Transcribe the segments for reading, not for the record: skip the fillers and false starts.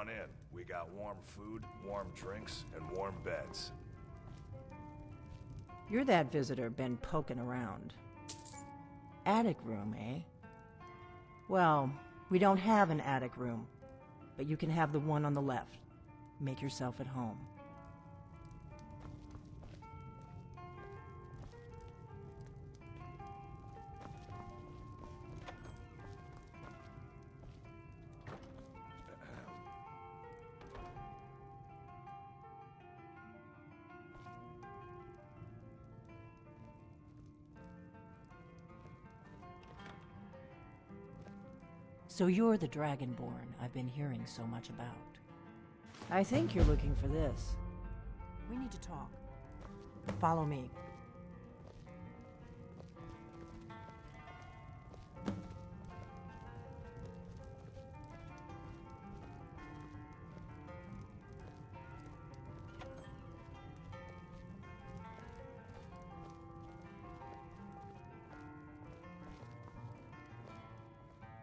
on in. We got warm food, warm drinks, and warm beds. You're that visitor been poking around. Attic room, eh? Well, we don't have an attic room, but you can have the one on the left. Make yourself at home. So you're the Dragonborn I've been hearing so much about. I think you're looking for this. We need to talk. Follow me.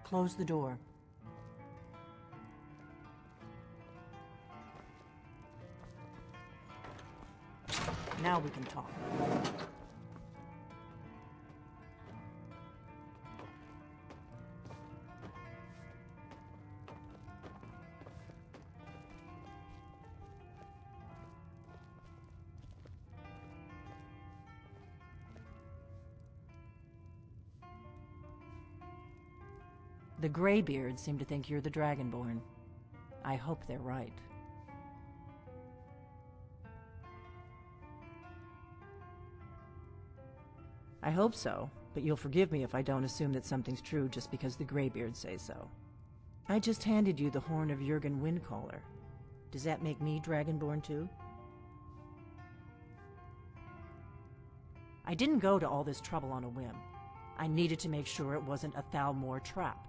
Close the door. Now we can talk. The Greybeards seem to think you're the Dragonborn. I hope they're right. I hope so, but you'll forgive me if I don't assume that something's true just because the Greybeards say so. I just handed you the horn of Jurgen Windcaller. Does that make me Dragonborn too? I didn't go to all this trouble on a whim. I needed to make sure it wasn't a Thalmor trap.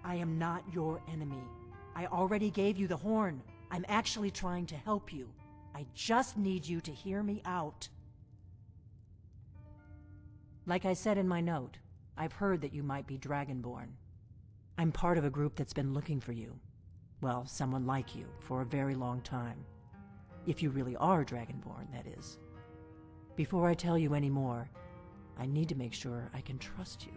I am not your enemy. I already gave you the horn. I'm actually trying to help you. I just need you to hear me out. Like I said in my note, I've heard that you might be Dragonborn. I'm part of a group that's been looking for you. Well, someone like you, for a very long time. If you really are Dragonborn, that is. Before I tell you any more, I need to make sure I can trust you.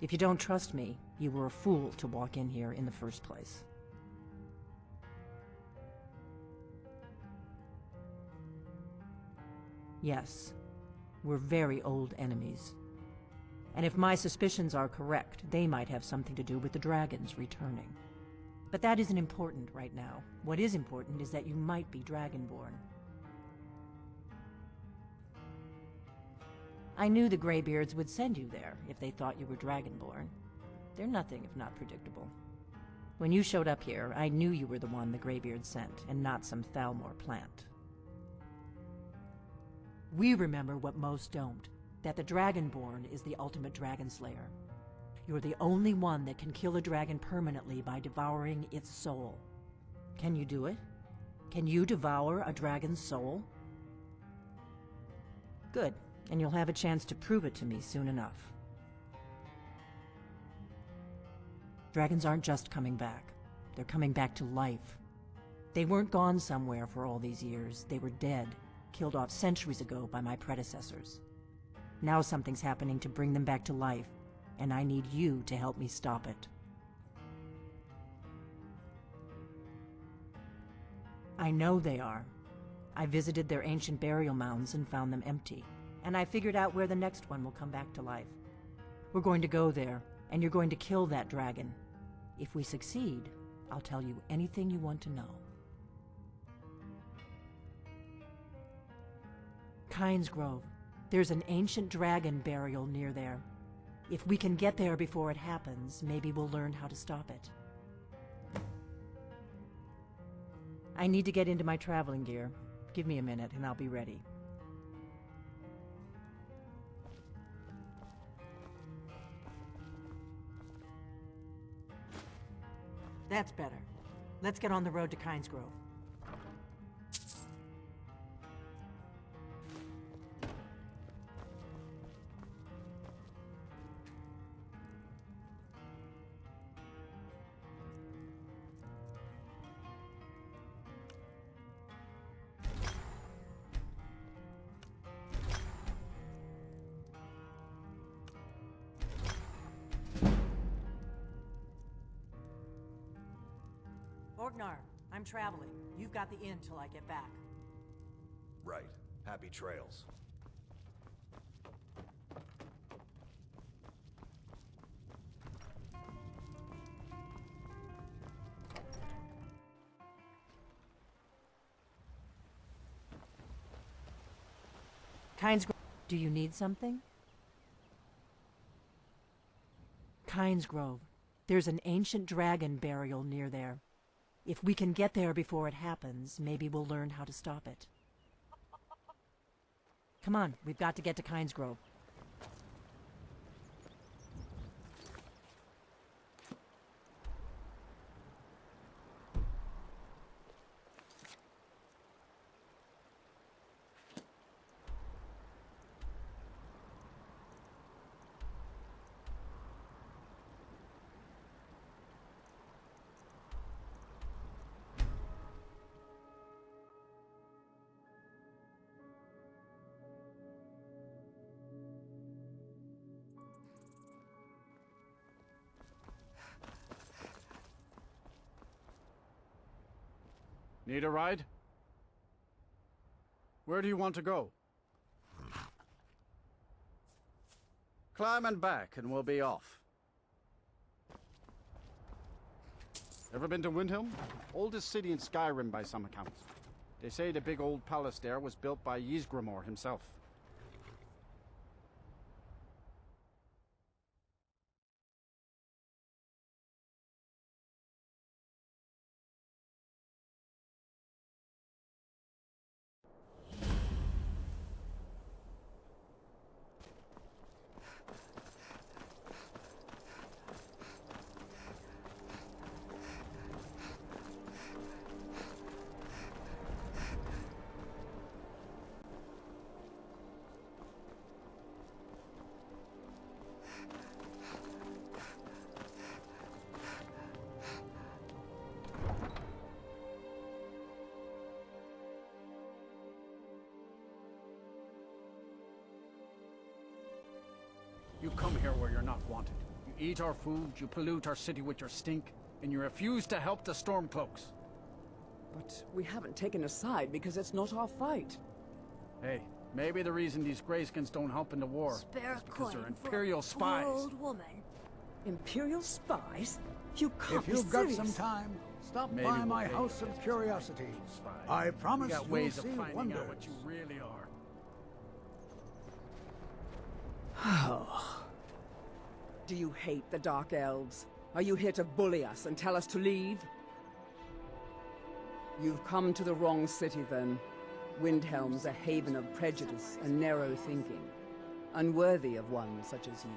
If you don't trust me, you were a fool to walk in here in the first place. Yes, we're very old enemies. And if my suspicions are correct, they might have something to do with the dragons returning. But that isn't important right now. What is important is that you might be Dragonborn. I knew the Greybeards would send you there if they thought you were Dragonborn. They're nothing if not predictable. When you showed up here, I knew you were the one the Greybeards sent, and not some Thalmor plant. We remember what most don't, that the Dragonborn is the ultimate dragon slayer. You're the only one that can kill a dragon permanently by devouring its soul. Can you do it? Can you devour a dragon's soul? Good, and you'll have a chance to prove it to me soon enough. Dragons aren't just coming back. They're coming back to life. They weren't gone somewhere for all these years. They were dead, killed off centuries ago by my predecessors. Now something's happening to bring them back to life, and I need you to help me stop it. I know they are. I visited their ancient burial mounds and found them empty, and I figured out where the next one will come back to life. We're going to go there, and you're going to kill that dragon. If we succeed, I'll tell you anything you want to know. Kynes Grove. There's an ancient dragon burial near there. If we can get there before it happens, maybe we'll learn how to stop it. I need to get into my traveling gear. Give me a minute and I'll be ready. That's better. Let's get on the road to Kynes Grove. Orgnar, I'm traveling. You've got the inn till I get back. Right. Happy trails. Do you need something? Kynesgrove. There's an ancient dragon burial near there. If we can get there before it happens, maybe we'll learn how to stop it. Come on, we've got to get to Kynesgrove. Need a ride? Where do you want to go? Climb and back, and we'll be off. Ever been to Windhelm? Oldest city in Skyrim by some accounts. They say the big old palace there was built by Ysgramor himself. You come here where you're not wanted. You eat our food, you pollute our city with your stink, and you refuse to help the Stormcloaks. But we haven't taken a side because it's not our fight. Hey, maybe the reason these Greyskins don't help in the war is because they're Imperial spies. Old woman. Imperial spies? You can't If be you've got serious. some time, stop Maybe by we'll my pay house you of attention. curiosity. Spies. I We promise got you'll ways of see finding wonders. out what you really are. Do you hate the Dark Elves? Are you here to bully us and tell us to leave? You've come to the wrong city, then. Windhelm's a haven of prejudice and narrow thinking, unworthy of one such as you.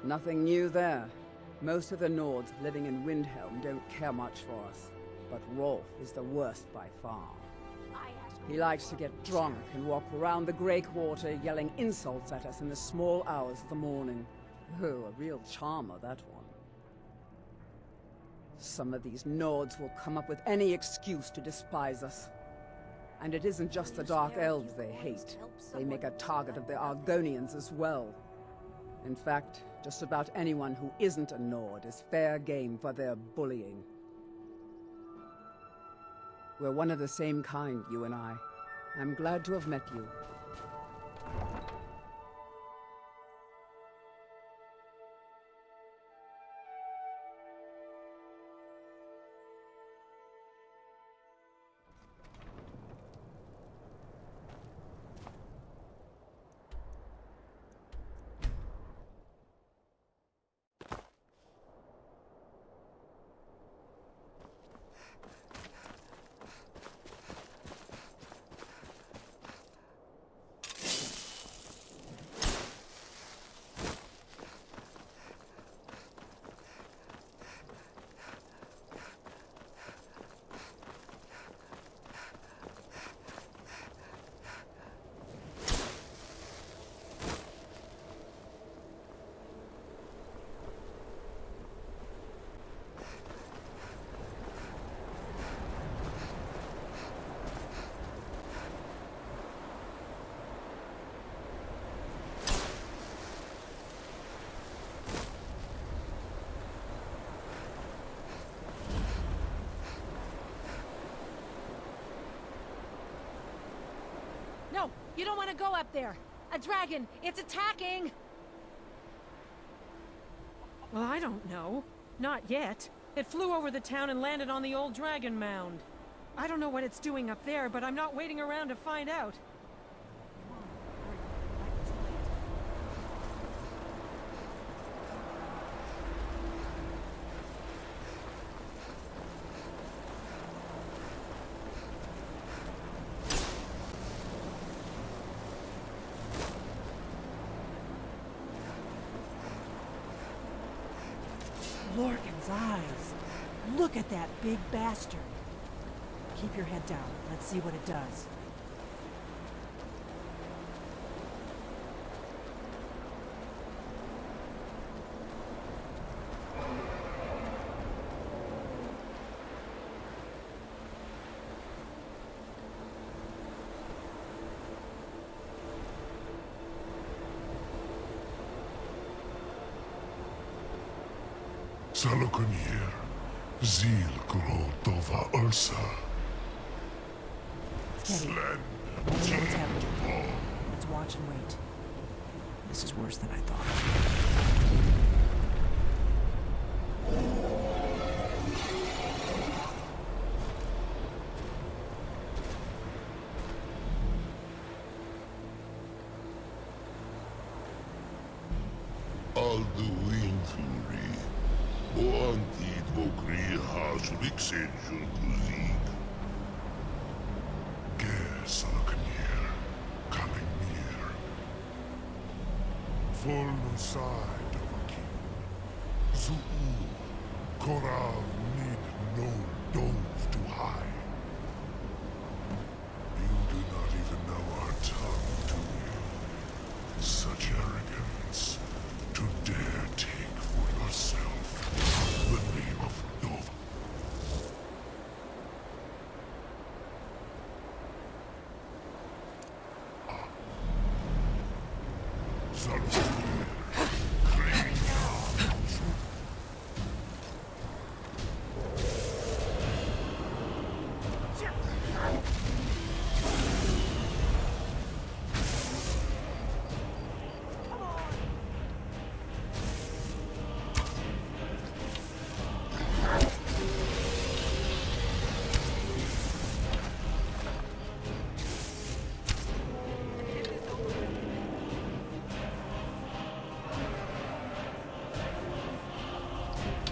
Nothing new there. Most of the Nords living in Windhelm don't care much for us, but Rolf is the worst by far. He likes to get drunk and walk around the Grey Quarter yelling insults at us in the small hours of the morning. Oh, a real charmer, that one. Some of these Nords will come up with any excuse to despise us. And it isn't just the Dark Elves they hate. They make a target of the Argonians as well. In fact, just about anyone who isn't a Nord is fair game for their bullying. We're one of the same kind, you and I. I'm glad to have met you. No, you don't want to go up there. A dragon, it's attacking! Well, I don't know. Not yet. It flew over the town and landed on the old dragon mound. I don't know what it's doing up there, but I'm not waiting around to find out. Lorcan's eyes. Look at that big bastard. Keep your head down. Let's see what it does. Salokunir, Zil Kuro Tova Ursa. Steady. I don't know what's happening. Let's watch and wait. This is worse than I thought. Alduin Fury, Oantid Vokri Has Rixenjun Kuzig. Ger Salokunir, Kalimir. Full side of a king. Zuu, Korav Nid no dove to high. You do not even know our tongue, do you? Such arrogance. To dare take for yourself the name of Dove. Zalfir,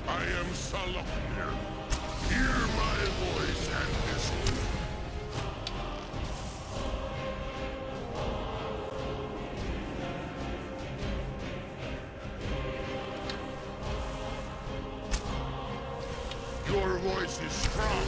I am Salafir. Hear my voice and listen. Your voice is strong.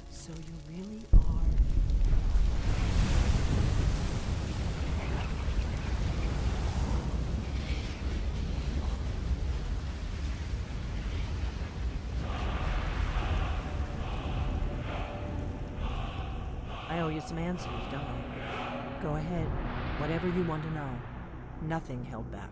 So you really are... I owe you some answers, don't I? Go ahead. Whatever you want to know. Nothing held back.